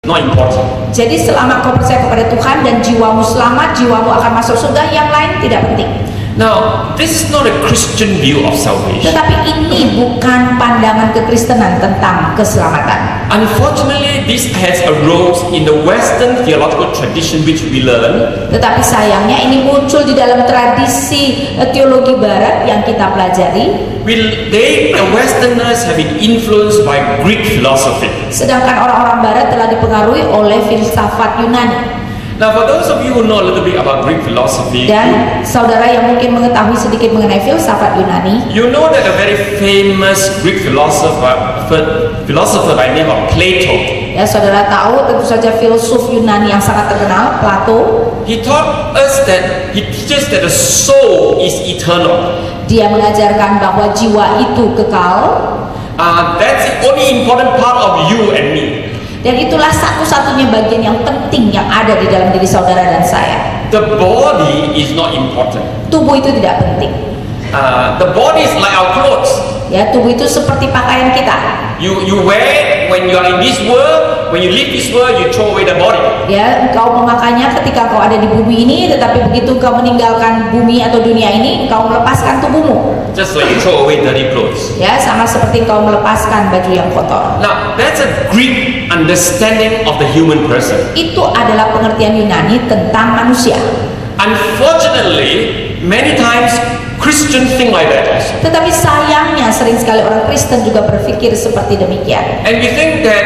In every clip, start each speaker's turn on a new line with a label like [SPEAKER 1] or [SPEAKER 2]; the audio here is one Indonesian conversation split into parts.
[SPEAKER 1] not important.
[SPEAKER 2] Jadi selama kau percaya kepada Tuhan dan jiwamu selamat, jiwamu akan masuk surga, yang lain tidak penting.
[SPEAKER 1] Now, this is not a Christian view of salvation.
[SPEAKER 2] Tetapi ini bukan pandangan kekristenan tentang keselamatan.
[SPEAKER 1] Unfortunately, this has arose in the Western theological tradition which we learn.
[SPEAKER 2] Tetapi sayangnya ini muncul di dalam tradisi teologi barat yang kita pelajari.
[SPEAKER 1] The Westerners have been influenced by Greek philosophy.
[SPEAKER 2] Sedangkan orang-orang barat telah dipengaruhi oleh filsafat Yunani.
[SPEAKER 1] Now, for those of you who know a little bit about Greek philosophy,
[SPEAKER 2] Dan saudara yang mungkin mengetahui sedikit mengenai filsafat Yunani,
[SPEAKER 1] you know that a very famous Greek philosopher by the name of Plato,
[SPEAKER 2] ya saudara tahu tentu saja filsuf Yunani yang sangat terkenal, Plato.
[SPEAKER 1] he teaches that the soul is eternal.
[SPEAKER 2] Dia mengajarkan bahwa jiwa itu kekal.
[SPEAKER 1] That's the only important part of you and me.
[SPEAKER 2] Dan itulah satu-satunya bagian yang penting yang ada di dalam diri saudara dan saya.
[SPEAKER 1] The body is not important.
[SPEAKER 2] Tubuh itu tidak penting.
[SPEAKER 1] The body is like our clothes.
[SPEAKER 2] Ya, tubuh itu seperti pakaian kita.
[SPEAKER 1] You wear it when you are in this world. When you leave this world, you throw away the body.
[SPEAKER 2] Ya, engkau memakainya ketika kau ada di bumi ini, tetapi begitu engkau meninggalkan bumi atau dunia ini, engkau melepaskan tubuhmu.
[SPEAKER 1] Just like you throw away dirty clothes.
[SPEAKER 2] Ya, sama seperti engkau melepaskan baju yang kotor.
[SPEAKER 1] Now, that's a Greek understanding of the human person.
[SPEAKER 2] Itu adalah pengertian Yunani tentang manusia.
[SPEAKER 1] Unfortunately, many times Christians think like that also.
[SPEAKER 2] Tetapi sayangnya sering sekali orang Kristen juga berpikir seperti demikian.
[SPEAKER 1] And we think that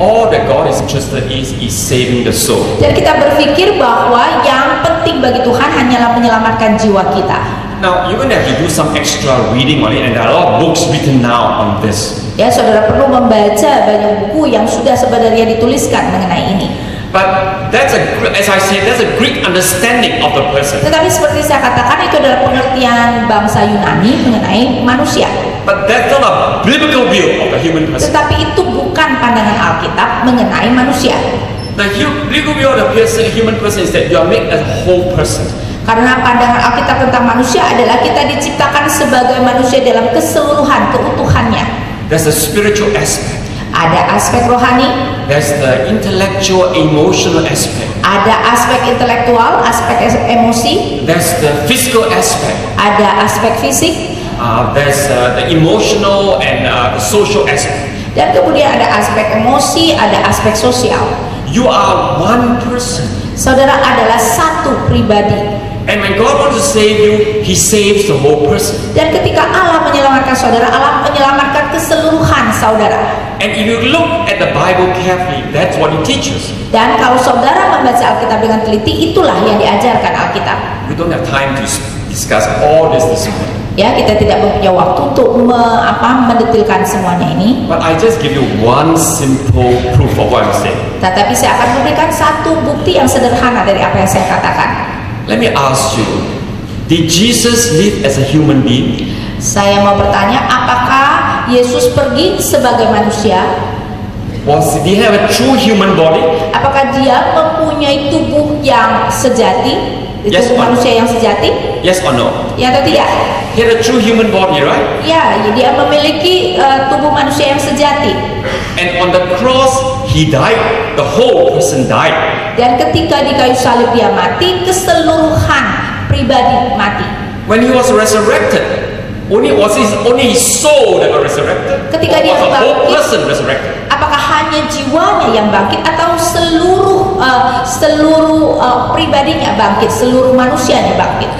[SPEAKER 1] all that God is interested is saving the soul.
[SPEAKER 2] Dan kita berpikir bahwa yang penting bagi Tuhan hanyalah menyelamatkan jiwa kita.
[SPEAKER 1] Now, you're going to have to do some extra reading on it, and there are a lot of books written now on this.
[SPEAKER 2] Ya, saudara perlu membaca banyak buku yang sudah sebenarnya dituliskan mengenai ini.
[SPEAKER 1] But as I said, that's a Greek understanding of the person.
[SPEAKER 2] Tetapi seperti saya katakan, itu adalah pengertian bangsa Yunani mengenai manusia.
[SPEAKER 1] But that's not a biblical view of the human person.
[SPEAKER 2] Tetapi itu bukan pandangan Alkitab mengenai manusia.
[SPEAKER 1] The biblical view of the human person is that you are made as a whole person.
[SPEAKER 2] Karena pandangan Alkitab tentang manusia adalah kita diciptakan sebagai manusia dalam keseluruhan, keutuhannya.
[SPEAKER 1] There's a spiritual aspect.
[SPEAKER 2] Ada aspek rohani.
[SPEAKER 1] There's the intellectual, emotional aspect.
[SPEAKER 2] Ada aspek intelektual, aspek emosi.
[SPEAKER 1] There's the physical aspect.
[SPEAKER 2] Ada aspek fisik.
[SPEAKER 1] There's the emotional and social aspect.
[SPEAKER 2] Dan kemudian ada aspek emosi, ada aspek sosial.
[SPEAKER 1] You are one person.
[SPEAKER 2] Saudara adalah satu pribadi.
[SPEAKER 1] And when God wants to save you, He saves the whole person.
[SPEAKER 2] Dan ketika Allah menyelamatkan saudara, Allah menyelamatkan keseluruhan saudara.
[SPEAKER 1] And if you look at the Bible carefully, that's what it teaches.
[SPEAKER 2] Dan kalau saudara membaca Alkitab dengan teliti, itulah yang diajarkan Alkitab.
[SPEAKER 1] We don't have time to discuss all this morning.
[SPEAKER 2] Ya, kita tidak punya waktu untuk mendetilkan semuanya ini.
[SPEAKER 1] But I just give you one simple proof of what I'm saying.
[SPEAKER 2] Tetapi saya akan memberikan satu bukti yang sederhana dari apa yang saya katakan.
[SPEAKER 1] Let me ask you, did Jesus live as a human being?
[SPEAKER 2] Saya mau bertanya, apakah Yesus pergi sebagai manusia?
[SPEAKER 1] Did he have a true human body?
[SPEAKER 2] Apakah dia mempunyai tubuh yang sejati?
[SPEAKER 1] Yes
[SPEAKER 2] Tubuh
[SPEAKER 1] or no?
[SPEAKER 2] manusia yang sejati?
[SPEAKER 1] Yes or no?
[SPEAKER 2] Ya atau tidak?
[SPEAKER 1] He had a true human body, right?
[SPEAKER 2] Ya, dia memiliki tubuh manusia yang sejati.
[SPEAKER 1] And on the cross, he died. The whole person died.
[SPEAKER 2] Dan ketika di kayu salib dia mati, keseluruhan pribadi mati.
[SPEAKER 1] When he was resurrected, only his soul that was resurrected?
[SPEAKER 2] Ketika
[SPEAKER 1] Or
[SPEAKER 2] dia
[SPEAKER 1] was the whole
[SPEAKER 2] bangkit,
[SPEAKER 1] person resurrected?
[SPEAKER 2] apakah hanya jiwanya yang bangkit atau seluruh pribadinya bangkit, seluruh manusianya bangkit,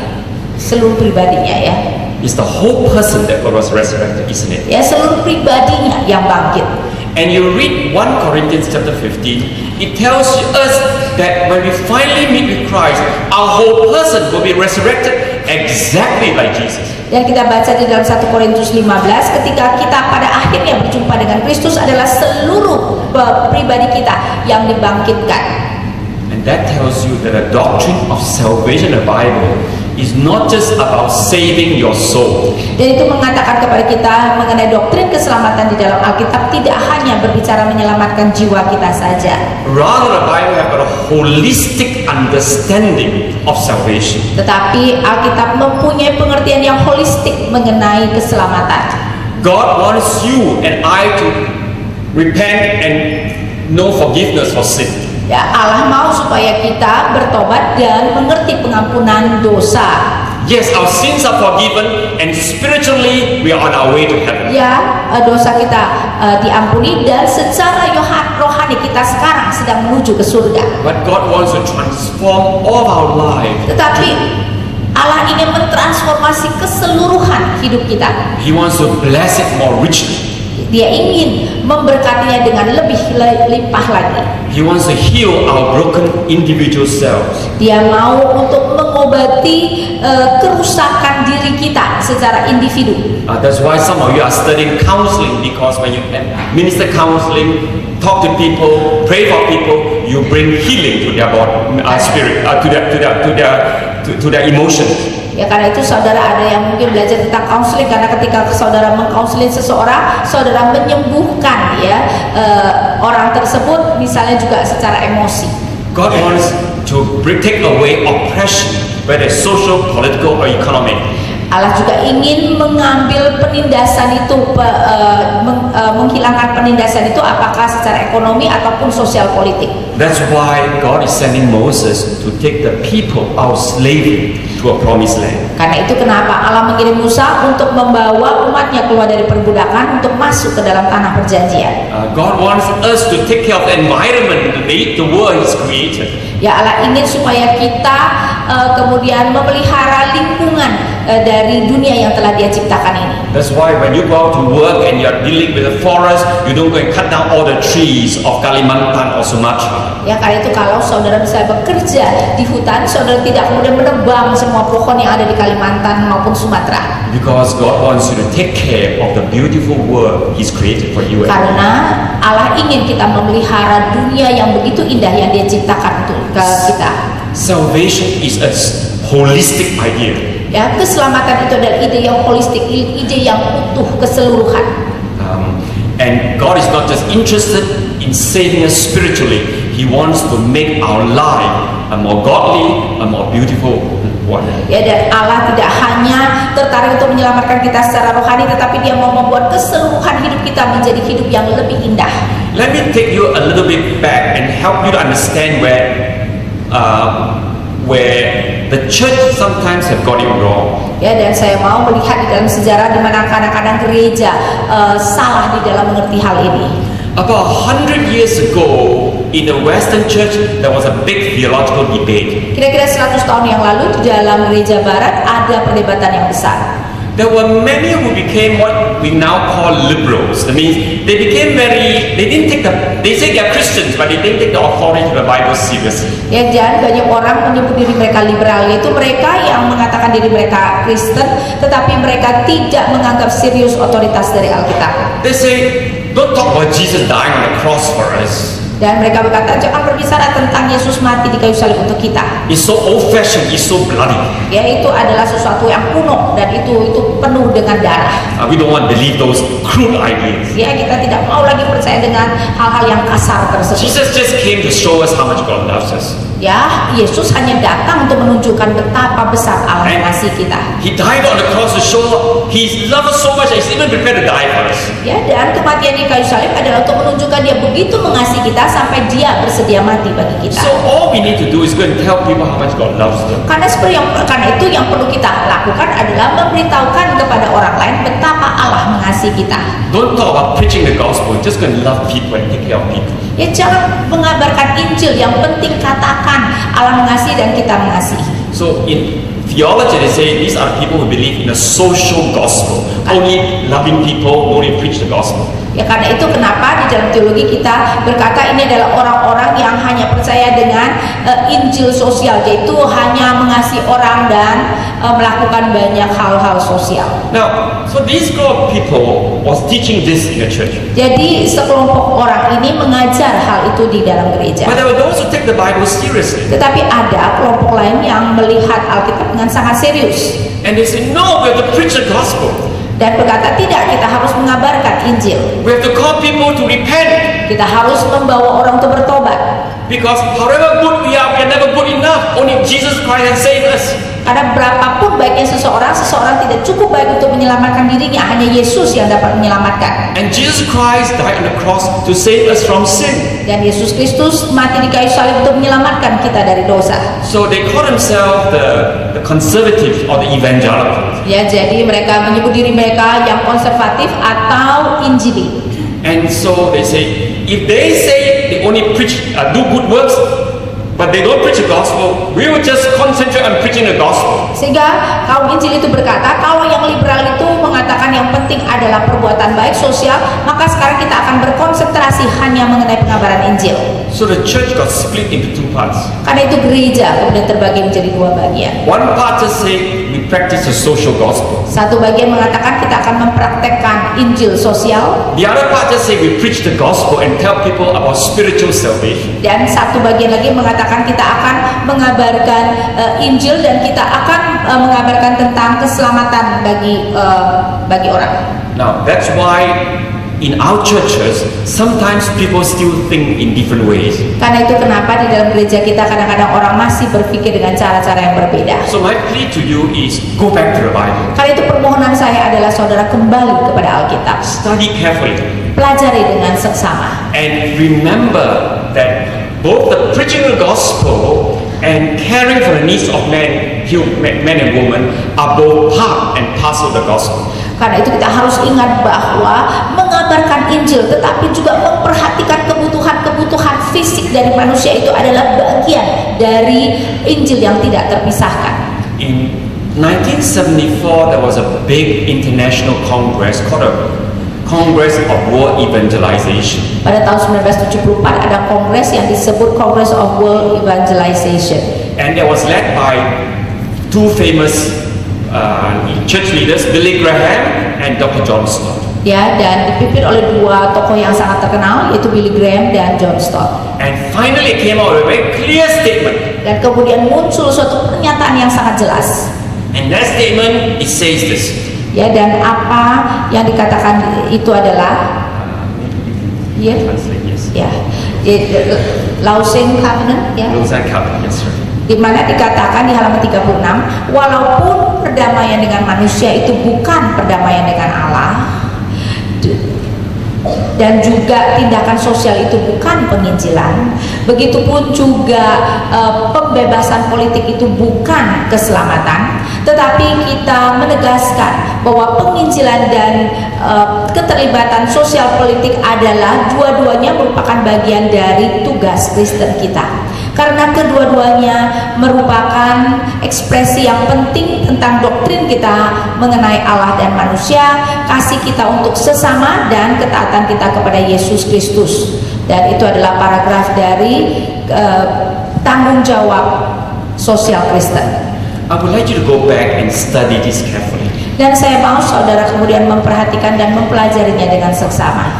[SPEAKER 2] seluruh pribadinya ya?
[SPEAKER 1] It's the whole person that was resurrected, isn't it?
[SPEAKER 2] Ya, seluruh pribadinya yang bangkit.
[SPEAKER 1] And you read 1 Corinthians chapter 15, it tells us that when we finally meet with Christ, our whole person will be resurrected exactly like Jesus.
[SPEAKER 2] Dan kita baca di dalam 1 Korintus 15, ketika kita pada akhirnya berjumpa dengan Kristus adalah seluruh pribadi kita yang dibangkitkan.
[SPEAKER 1] And that tells you that the doctrine of salvation in the Bible is not just about saving your soul.
[SPEAKER 2] Dan itu mengatakan kepada kita mengenai doktrin keselamatan di dalam Alkitab tidak hanya berbicara menyelamatkan jiwa kita saja.
[SPEAKER 1] Rather, the Bible has got a holistic understanding of salvation.
[SPEAKER 2] Tetapi Alkitab mempunyai pengertian yang holistik mengenai keselamatan.
[SPEAKER 1] God wants you and I to repent and know forgiveness for sin.
[SPEAKER 2] Ya, Allah mau supaya kita bertobat dan mengerti pengampunan dosa.
[SPEAKER 1] Yes, our sins are forgiven, and spiritually we are on our way to heaven.
[SPEAKER 2] Ya, dosa kita diampuni dan secara rohani kita sekarang sedang menuju ke surga.
[SPEAKER 1] But God wants to transform all our life.
[SPEAKER 2] Tetapi Allah ingin mentransformasi keseluruhan hidup kita.
[SPEAKER 1] He wants to bless it more richly.
[SPEAKER 2] Dia ingin memberkatinya dengan lebih limpah lagi.
[SPEAKER 1] He wants to heal our broken individual selves.
[SPEAKER 2] Dia mau untuk mengobati kerusakan diri kita secara individu.
[SPEAKER 1] That's why some of you are studying counseling, because when you minister counseling, talk to people, pray for people, you bring healing to their body, spirit, to their emotions.
[SPEAKER 2] Ya, karena itu saudara ada yang mungkin belajar tentang counseling, karena ketika saudara mengcounseling seseorang, saudara menyembuhkan ya orang tersebut, misalnya juga secara emosi.
[SPEAKER 1] God wants to take away oppression, whether social, political, or economic.
[SPEAKER 2] Allah juga ingin mengambil penindasan itu, menghilangkan penindasan itu, apakah secara ekonomi ataupun sosial politik.
[SPEAKER 1] That's why God is sending Moses to take the people out of slavery to a promised land.
[SPEAKER 2] Karena itu kenapa Allah mengirim Musa untuk membawa umatnya keluar dari perbudakan untuk masuk ke dalam tanah perjanjian.
[SPEAKER 1] God wants us to take care of the environment, the world He's created.
[SPEAKER 2] Ya, Allah ingin supaya kita kemudian memelihara lingkungan dari dunia yang telah Dia ciptakan ini.
[SPEAKER 1] That's why when you go out to work and you are dealing with the forest, you don't go and cut down all the trees of Kalimantan or Sumatra.
[SPEAKER 2] Ya, karena itu kalau saudara bisa bekerja di hutan, saudara tidak kemudian menebang semua pohon yang ada di Kalimantan maupun Sumatera.
[SPEAKER 1] Because God wants you to take care of the beautiful world He's created for you.
[SPEAKER 2] Karena Allah ingin kita memelihara dunia yang begitu indah yang Dia ciptakan untuk kita.
[SPEAKER 1] Salvation is a holistic idea.
[SPEAKER 2] Ya, keselamatan itu adalah ide yang holistik, ide yang utuh, keseluruhan.
[SPEAKER 1] And God is not just interested in saving us spiritually. He wants to make our life a more godly, a more beautiful one.
[SPEAKER 2] Ya, dan Allah tidak hanya tertarik untuk menyelamatkan kita secara rohani, tetapi Dia mau membuat keseluruhan hidup kita menjadi hidup yang lebih indah.
[SPEAKER 1] Let me take you a little bit back and help you to understand where the church sometimes have got it wrong.
[SPEAKER 2] Ya, dan saya mau melihat di dalam sejarah di mana kadang-kadang gereja salah di dalam mengerti hal ini.
[SPEAKER 1] About 100 years ago, in the Western church, there was a big theological debate.
[SPEAKER 2] Kira-kira 100 tahun yang lalu di dalam gereja barat ada perdebatan yang besar.
[SPEAKER 1] There were many who became what we now call liberals. That means they say they are Christians, but they didn't take the authority of the Bible seriously.
[SPEAKER 2] Ya, dan banyak orang menyebut diri mereka liberal, yaitu mereka yang mengatakan diri mereka Kristen, tetapi mereka tidak menganggap serius otoritas dari Alkitab.
[SPEAKER 1] They say, don't talk about Jesus dying on the cross for us.
[SPEAKER 2] Dan mereka berkata, jangan berbicara tentang Yesus mati di kayu salib untuk kita.
[SPEAKER 1] It's so old-fashioned, it's so bloody.
[SPEAKER 2] Ya, itu adalah sesuatu yang kuno dan itu penuh dengan darah.
[SPEAKER 1] We don't want to believe those crude ideas.
[SPEAKER 2] Ya, kita tidak mau lagi percaya dengan hal-hal yang kasar tersebut.
[SPEAKER 1] Jesus just came to show us how much God loves us.
[SPEAKER 2] Ya, Yesus hanya datang untuk menunjukkan betapa besar Allah mengasihi kita.
[SPEAKER 1] He died on the cross to show He loves us so much that He's even prepared to die for us.
[SPEAKER 2] Ya, dan kematian di kayu salib adalah untuk menunjukkan Dia begitu mengasihi kita sampai Dia bersedia mati bagi kita.
[SPEAKER 1] So all we need to do is go and tell people how much God loves them.
[SPEAKER 2] Karena itu yang perlu kita lakukan adalah memberitahukan kepada orang lain betapa Allah mengasihi kita.
[SPEAKER 1] Don't talk about preaching the gospel. Just go and love people and take care of people.
[SPEAKER 2] Ya, jangan mengabarkan Injil, yang penting katakan Allah mengasihi dan kita mengasihi.
[SPEAKER 1] So in theology they say these are people who believe in a social gospel, only loving people, only preach the gospel.
[SPEAKER 2] Ya, karena itu kenapa di dalam teologi kita berkata ini adalah orang-orang yang hanya percaya dengan Injil sosial, yaitu hanya mengasihi orang dan melakukan banyak hal-hal sosial.
[SPEAKER 1] Now, so these group of people was teaching this in the church.
[SPEAKER 2] Jadi sekelompok orang ini mengajar hal itu di dalam gereja.
[SPEAKER 1] But there were those who take the Bible seriously.
[SPEAKER 2] Tetapi ada kelompok lain yang melihat Alkitab dengan sangat serius.
[SPEAKER 1] And they say, no, we have to preach the gospel.
[SPEAKER 2] Dan berkata, tidak, kita harus mengabarkan Injil.
[SPEAKER 1] We have to call people to repent.
[SPEAKER 2] Kita harus membawa orang untuk bertobat.
[SPEAKER 1] Because however good we are never good enough. Only Jesus Christ can save us.
[SPEAKER 2] Karena berapapun baiknya seseorang tidak cukup baik untuk menyelamatkan dirinya, hanya Yesus yang dapat menyelamatkan.
[SPEAKER 1] And Jesus Christ died on the cross to save us from sin.
[SPEAKER 2] Dan Yesus Kristus mati di kayu salib untuk menyelamatkan kita dari dosa.
[SPEAKER 1] So they call themselves the conservatives or the evangelicals.
[SPEAKER 2] Ya, jadi mereka menyebut diri mereka yang konservatif atau Injili.
[SPEAKER 1] And so they say, if they say they only preach, do good works, but they don't preach the gospel, we will just concentrate on preaching the gospel.
[SPEAKER 2] Sehingga kaum Injil itu berkata, kalau yang liberal itu mengatakan yang penting adalah perbuatan baik sosial, maka sekarang kita akan berkonsentrasi hanya mengenai pengabaran Injil.
[SPEAKER 1] So the church got split into two parts.
[SPEAKER 2] Karena itu gereja kemudian terbagi menjadi dua bagian.
[SPEAKER 1] One part just say we practice the social gospel.
[SPEAKER 2] Satu bagian mengatakan kita akan mempraktekkan Injil sosial.
[SPEAKER 1] The other part just say we preach the gospel and tell people about spiritual salvation.
[SPEAKER 2] Dan satu bagian lagi mengatakan kita akan mengabarkan Injil dan kita akan mengabarkan tentang keselamatan bagi orang.
[SPEAKER 1] Now that's why in our churches sometimes people still think in different ways.
[SPEAKER 2] Karena itu kenapa di dalam gereja kita kadang-kadang orang masih berpikir dengan cara-cara yang berbeda.
[SPEAKER 1] So my plea to you is go back to the Bible.
[SPEAKER 2] Karena itu permohonan saya adalah saudara kembali kepada Alkitab.
[SPEAKER 1] Study carefully.
[SPEAKER 2] Pelajari dengan seksama.
[SPEAKER 1] And remember that both the preaching the gospel and caring for the needs of men and women are both part and parcel of the gospel.
[SPEAKER 2] Karena itu kita harus ingat bahwa mengabarkan Injil tetapi juga memperhatikan kebutuhan fisik dari manusia itu adalah bagian dari Injil yang tidak terpisahkan.
[SPEAKER 1] In 1974 there was a big international congress called the Congress of World Evangelization.
[SPEAKER 2] Pada tahun 1974 ada kongres yang disebut Congress of World Evangelization.
[SPEAKER 1] And it was led by two famous church leaders, Billy Graham and Dr. John Stott.
[SPEAKER 2] Ya, dan dipimpin oleh dua tokoh yang sangat terkenal, yaitu Billy Graham dan John Stott.
[SPEAKER 1] And finally it came out with a very clear statement.
[SPEAKER 2] Dan kemudian muncul suatu pernyataan yang sangat jelas.
[SPEAKER 1] And that statement, it says this.
[SPEAKER 2] Ya, dan apa yang dikatakan itu adalah ya, ya, Lausanne Covenant, ya.
[SPEAKER 1] Lausanne Covenant, yes sir.
[SPEAKER 2] Di mana dikatakan di halaman 36, walaupun perdamaian dengan manusia itu bukan perdamaian dengan Allah, dan juga tindakan sosial itu bukan penginjilan, begitupun juga pembebasan politik itu bukan keselamatan, tetapi kita menegaskan bahwa penginjilan dan keterlibatan sosial politik adalah dua-duanya merupakan bagian dari tugas Kristen kita. Karena kedua-duanya merupakan ekspresi yang penting tentang doktrin kita mengenai Allah dan manusia, kasih kita untuk sesama, dan ketaatan kita kepada Yesus Kristus. Dan itu adalah paragraf dari tanggung jawab sosial Kristen.
[SPEAKER 1] I would like you to go back and study this carefully.
[SPEAKER 2] Dan saya mau saudara kemudian memperhatikan dan mempelajarinya dengan seksama.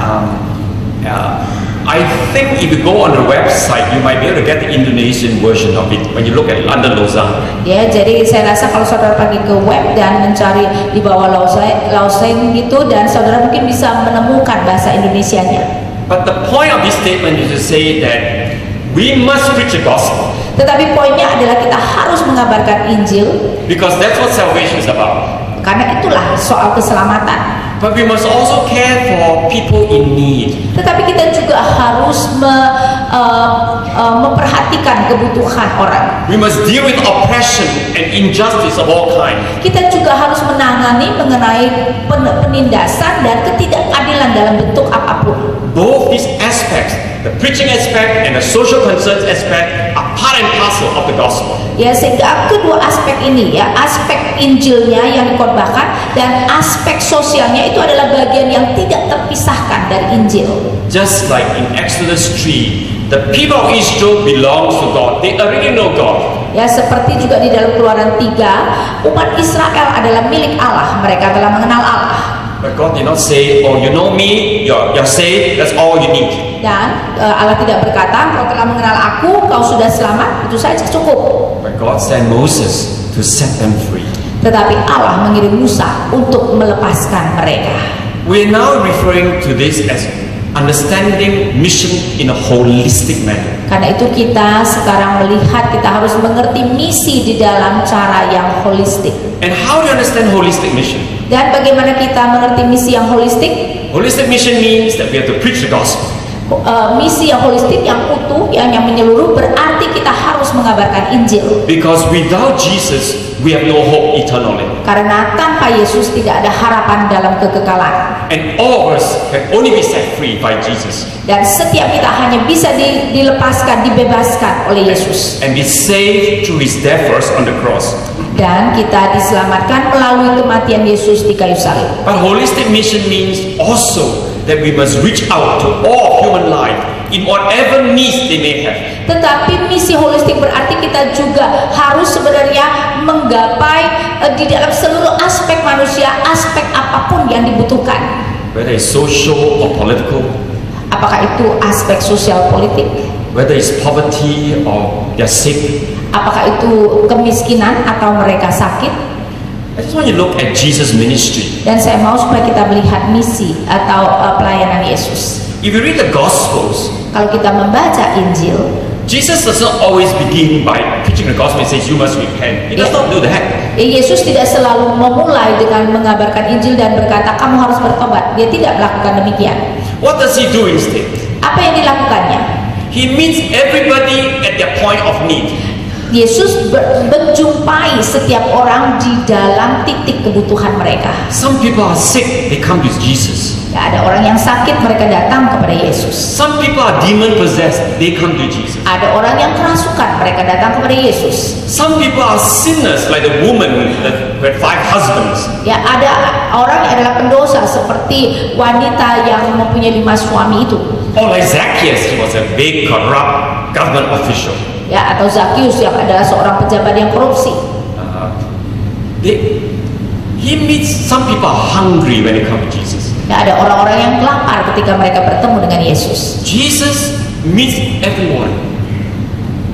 [SPEAKER 1] I think if you go on the website, you might be able to get the Indonesian version of it when you look at London Lausanne.
[SPEAKER 2] Ya, jadi saya rasa kalau saudara pergi ke web dan mencari di bawah Lausanne gitu, dan saudara mungkin bisa menemukan bahasa Indonesianya.
[SPEAKER 1] But the point of this statement is to say that we must preach the gospel.
[SPEAKER 2] Tetapi poinnya adalah kita harus mengabarkan Injil.
[SPEAKER 1] Because that's what salvation is about.
[SPEAKER 2] Karena itulah soal keselamatan.
[SPEAKER 1] But we must also care for people in need.
[SPEAKER 2] Tetapi kita juga harus memperhatikan kebutuhan orang.
[SPEAKER 1] We must deal with oppression and injustice of all kinds.
[SPEAKER 2] Kita juga harus menangani mengenai penindasan dan ketidakadilan dalam bentuk apapun.
[SPEAKER 1] Both these aspects, the preaching aspect and the social concerns aspect, are part and parcel of the gospel.
[SPEAKER 2] Ya, sehingga kedua aspek ini, ya, aspek Injilnya yang dikhotbahkan dan aspek sosialnya itu adalah bagian yang tidak terpisahkan dari Injil.
[SPEAKER 1] Just like in Exodus 3, the people of Israel belongs to God. They already know God.
[SPEAKER 2] Ya, seperti juga di dalam Keluaran 3, umat Israel adalah milik Allah. Mereka telah mengenal Allah.
[SPEAKER 1] But God did not say, oh, you know me, you're saved, that's all you need.
[SPEAKER 2] Dan Allah tidak berkata, kau telah mengenal aku, kau sudah selamat, itu saja cukup.
[SPEAKER 1] But God sent Moses to set them free.
[SPEAKER 2] Tetapi Allah mengirim Musa untuk melepaskan mereka.
[SPEAKER 1] We are now referring to this as understanding mission in a holistic manner.
[SPEAKER 2] Karena itu kita sekarang melihat kita harus mengerti misi di dalam cara yang holistik.
[SPEAKER 1] And how do you understand holistic mission?
[SPEAKER 2] Dan bagaimana kita mengerti misi yang holistik?
[SPEAKER 1] Holistic mission means that we have to preach the gospel.
[SPEAKER 2] Misi yang holistik, yang utuh, yang menyeluruh, berarti kita harus mengabarkan Injil.
[SPEAKER 1] Because without Jesus, we have no hope eternally.
[SPEAKER 2] Karena tanpa Yesus tidak ada harapan dalam kekekalan.
[SPEAKER 1] And all of us can only be set free by Jesus.
[SPEAKER 2] Dan setiap kita hanya bisa dilepaskan, dibebaskan oleh Yesus.
[SPEAKER 1] And be saved through His death for us on the cross.
[SPEAKER 2] Dan kita diselamatkan melalui kematian Yesus di kayu salib.
[SPEAKER 1] But holistic mission means also that we must reach out to all human life in whatever needs they may have.
[SPEAKER 2] Tetapi misi holistik berarti kita juga harus sebenarnya menggapai di dalam seluruh aspek manusia, aspek apapun yang dibutuhkan.
[SPEAKER 1] Whether it's social or political,
[SPEAKER 2] apakah itu aspek sosial politik,
[SPEAKER 1] whether it's poverty or they're sick,
[SPEAKER 2] apakah itu kemiskinan atau mereka sakit.
[SPEAKER 1] I just want you to look at Jesus' ministry.
[SPEAKER 2] Dan saya mau supaya kita melihat misi atau pelayanan Yesus.
[SPEAKER 1] If you read the Gospels,
[SPEAKER 2] kalau kita membaca Injil,
[SPEAKER 1] Jesus doesn't always begin by preaching the gospel and says you must repent. He does not do that.
[SPEAKER 2] Yesus tidak selalu memulai dengan mengabarkan Injil dan berkata kamu harus bertobat. Dia tidak melakukan demikian.
[SPEAKER 1] What does He do instead?
[SPEAKER 2] Apa yang dilakukannya?
[SPEAKER 1] He meets everybody at their point of need.
[SPEAKER 2] Yesus menjumpai setiap orang di dalam titik kebutuhan mereka.
[SPEAKER 1] Some people are sick, they come to Jesus.
[SPEAKER 2] Ya, ada orang yang sakit, mereka datang kepada Yesus.
[SPEAKER 1] Some people are demon possessed, they come to Jesus.
[SPEAKER 2] Ada orang yang kerasukan, mereka datang kepada Yesus.
[SPEAKER 1] Some people are sinners, like the woman that had 5 husbands.
[SPEAKER 2] Ya, ada orang yang adalah pendosa seperti wanita yang mempunyai 5 suami itu.
[SPEAKER 1] Or like Zacchaeus, he was a big corrupt government official.
[SPEAKER 2] Ya, atau Zakheus yang adalah seorang pejabat yang korupsi.
[SPEAKER 1] He meets some people are hungry when they come to Jesus.
[SPEAKER 2] Ya, ada orang-orang yang lapar ketika mereka bertemu dengan Yesus.
[SPEAKER 1] Jesus meets everyone.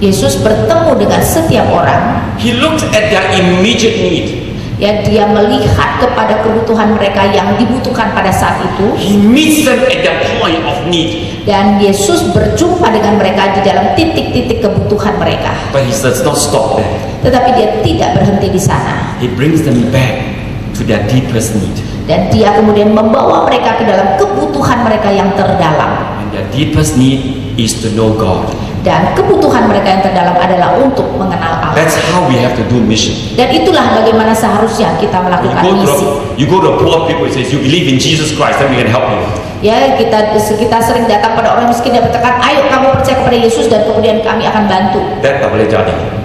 [SPEAKER 2] Yesus bertemu dengan setiap orang.
[SPEAKER 1] He looks at their immediate need.
[SPEAKER 2] Ya, dia melihat kepada kebutuhan mereka yang dibutuhkan pada saat itu.
[SPEAKER 1] He meets them at their point of need.
[SPEAKER 2] Dan Yesus berjumpa dengan mereka di dalam titik-titik kebutuhan mereka.
[SPEAKER 1] But He does not stop there.
[SPEAKER 2] Tetapi dia tidak berhenti di sana.
[SPEAKER 1] He brings them back to their deepest need.
[SPEAKER 2] Dan dia kemudian membawa mereka ke dalam kebutuhan mereka yang terdalam.
[SPEAKER 1] And their deepest need is to know God.
[SPEAKER 2] Dan kebutuhan mereka yang terdalam adalah untuk mengenal Allah.
[SPEAKER 1] That's how we have to do mission.
[SPEAKER 2] Dan itulah bagaimana seharusnya kita melakukan misi.
[SPEAKER 1] You go to poor people and says you believe in Jesus Christ, then we can help you.
[SPEAKER 2] Ya, kita sering datang pada orang miskin dan berkatakan, ayo kamu percaya kepada Yesus dan kemudian kami akan bantu.
[SPEAKER 1] That tak boleh jadi.